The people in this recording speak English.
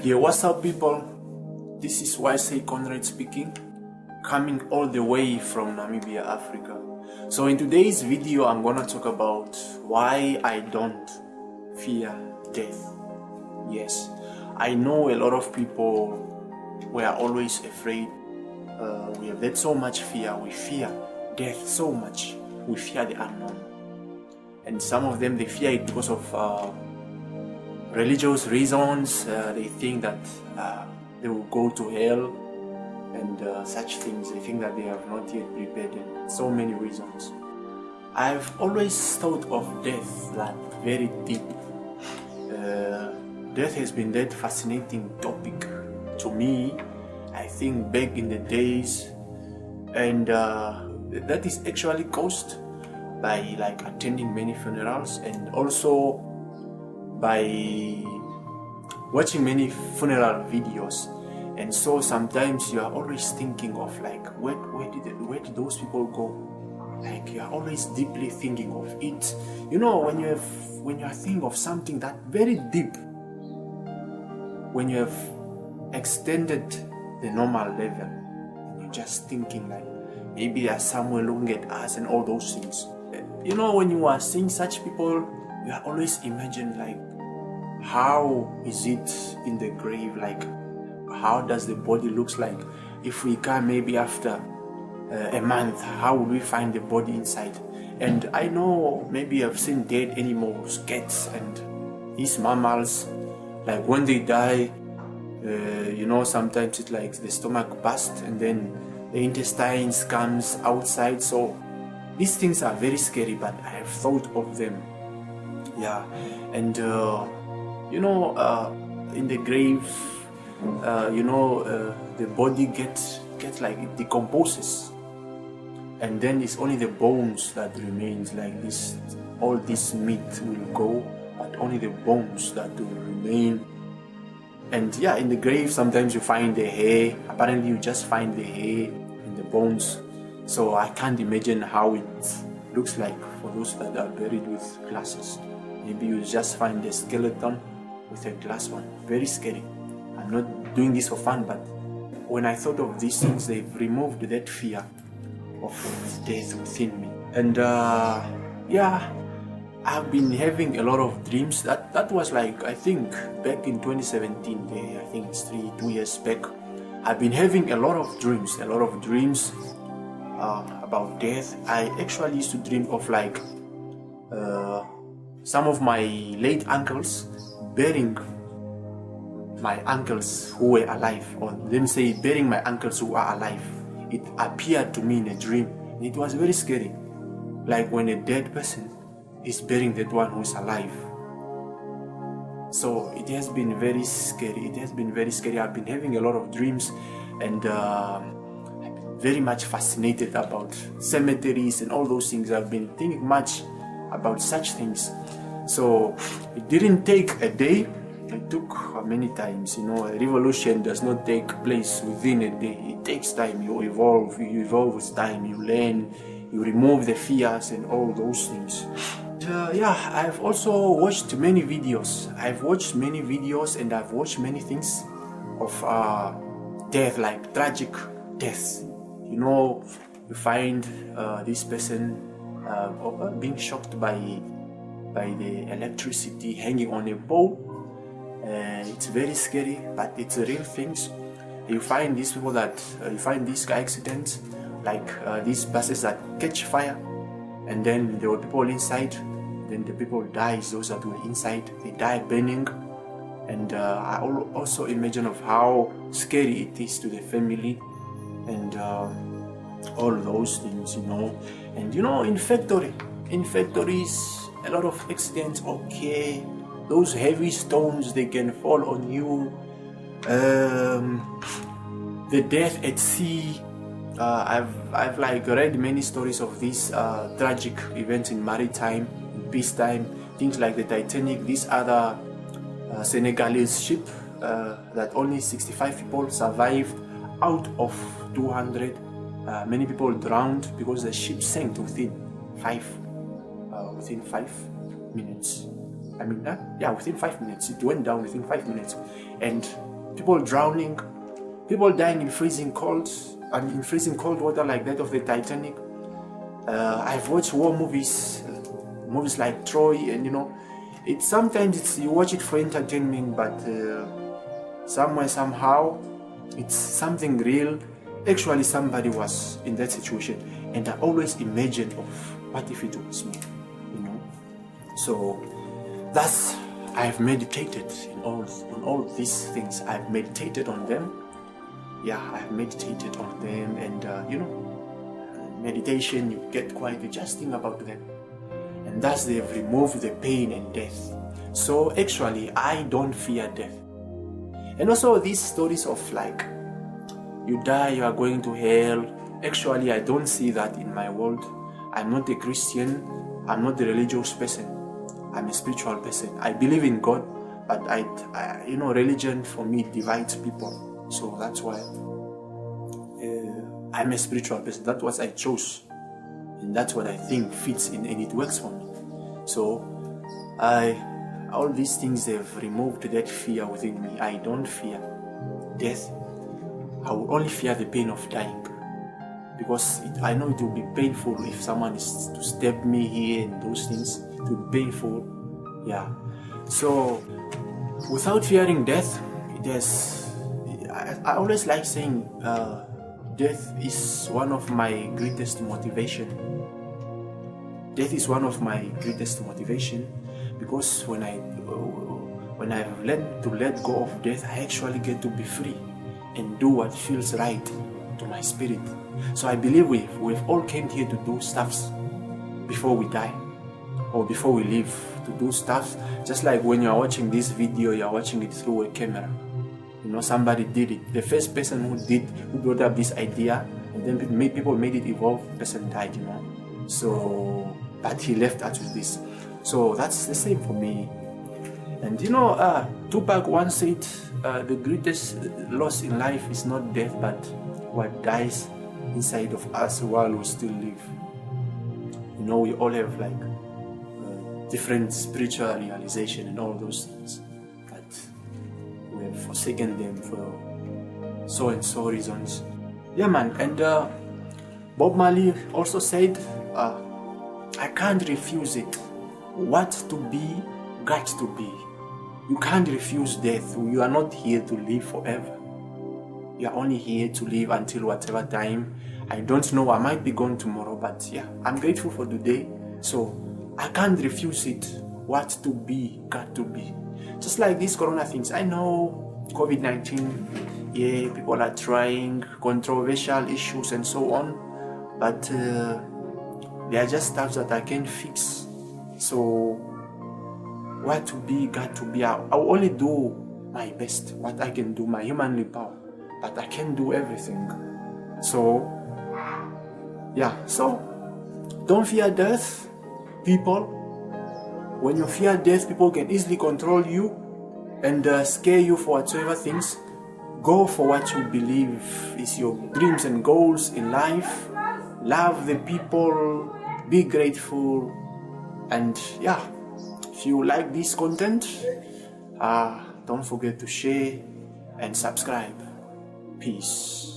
Yeah, what's up people? This is Ysikonrad speaking, coming all the way from Namibia, Africa. So in today's video I'm gonna talk about why I don't fear death. Yes, I know a lot of people were always afraid. We have had so much fear. We fear death so much. We fear the unknown. And some of them, they fear it because of religious reasons. They think that they will go to hell and such things. They think that they have not yet prepared, and so many reasons. I've always thought of death like very deep. Death has been that fascinating topic to me, I think, back in the days, and that is actually caused by like attending many funerals and also by watching many funeral videos. And so sometimes you are always thinking of like where did those people go? Like you are always deeply thinking of it. You know, when you are thinking of something that very deep, when you have extended the normal level, and you're just thinking like maybe there's someone looking at us and all those things. You know, when you are seeing such people, you are always imagine like, how is it in the grave? Like, how does the body looks like? If we come maybe after a month, how will we find the body inside? And I know maybe I've seen dead animals, cats and these mammals, like when they die, you know, sometimes it's like the stomach bursts and then the intestines comes outside. So these things are very scary, but I have thought of them. Yeah, and you know, in the grave, you know, the body gets like it decomposes, and then it's only the bones that remains. Like this, all this meat will go, but only the bones that will remain. And yeah, in the grave sometimes you find the hair. Apparently you just find the hair and the bones. So I can't imagine how it looks like for those that are buried with glasses. Maybe you just find the skeleton with a glass on. Very scary. I'm not doing this for fun, but when I thought of these things, they've removed that fear of death within me. And yeah, I've been having a lot of dreams. That was like, I think back in 2017, I think it's 2 years back. I've been having a lot of dreams about death. I actually used to dream of like some of my late uncles burying my uncles who were alive, or let me say burying my uncles who are alive. It appeared to me in a dream. It was very scary, like when a dead person is burying that one who is alive. So it has been very scary. I've been having a lot of dreams, and very much fascinated about cemeteries and all those things. I've been thinking much about such things. So it didn't take a day. It took many times. You know, a revolution does not take place within a day. It takes time. You evolve with time. You learn, you remove the fears and all those things. Yeah, I've also watched many videos. And I've watched many things of death, like tragic deaths. You know, you find this person being shocked by the electricity, hanging on a pole. It's very scary, but it's real things. You find these people that you find these accidents, like these buses that catch fire, and then there were people inside. Then the people die. Those that were inside, they die burning. And I also imagine of how scary it is to the family, and all those things, you know. And you know, in factories, a lot of accidents. Okay, those heavy stones, they can fall on you. The death at sea. I've like read many stories of these tragic events in maritime, in peacetime, things like the Titanic. These other Senegalese ship that only 65 people survived out of 200. Many people drowned because the ship sank within 5 minutes. Within 5 minutes. It went down within 5 minutes. And people drowning, people dying in freezing cold water like that of the Titanic. I've watched war movies like Troy, and sometimes you watch it for entertainment, but somewhere, somehow, it's something real. Actually, somebody was in that situation, and I always imagine of what if it was me, So I've meditated on all these things. I've meditated on them. Yeah, I've meditated on them, and meditation, you get quite just think about them, and thus they've removed the pain and death. So actually, I don't fear death. And also these stories of like, you die, you are going to hell. Actually, I don't see that in my world. I'm not a Christian. I'm not a religious person. I'm a spiritual person. I believe in God, but religion for me divides people. So that's why I'm a spiritual person. That's what I chose, and that's what I think fits in, and it works for me. So all these things, have removed that fear within me. I don't fear death. I will only fear the pain of dying, because I know it will be painful if someone is to stab me here and those things. It will be painful. Yeah. So without fearing death, I always like saying death is one of my greatest motivation. Death is one of my greatest motivation, because when I've learned to let go of death, I actually get to be free and do what feels right to my spirit. So I believe we've all came here to do stuffs before we die, or before we live, to do stuff. Just like when you are watching this video, you are watching it through a camera. Somebody did it. The first person who brought up this idea, and then people made it evolve, the person died, So, but he left us with this. So that's the same for me. And Tupac once said, the greatest loss in life is not death, but what dies inside of us while we still live. We all have like different spiritual realization and all those things, but we have forsaken them for so and so reasons. Yeah, man. And Bob Marley also said, I can't refuse it. What to be, got to be. You can't refuse death. You are not here to live forever. You are only here to live until whatever time. I don't know, I might be gone tomorrow, but yeah, I'm grateful for today. So I can't refuse it. What to be, got to be. Just like these corona things. I know COVID-19, yeah, people are trying, controversial issues and so on, but they are just stuff that I can't fix. So what to be, got to be. I'll only do my best, what I can do, my humanly power, but I can't do everything. So yeah, so don't fear death, people. When you fear death, people can easily control you and scare you for whatsoever things. Go for what you believe is your dreams and goals in life. Love the people, be grateful, and yeah, if you like this content, don't forget to share and subscribe. Peace.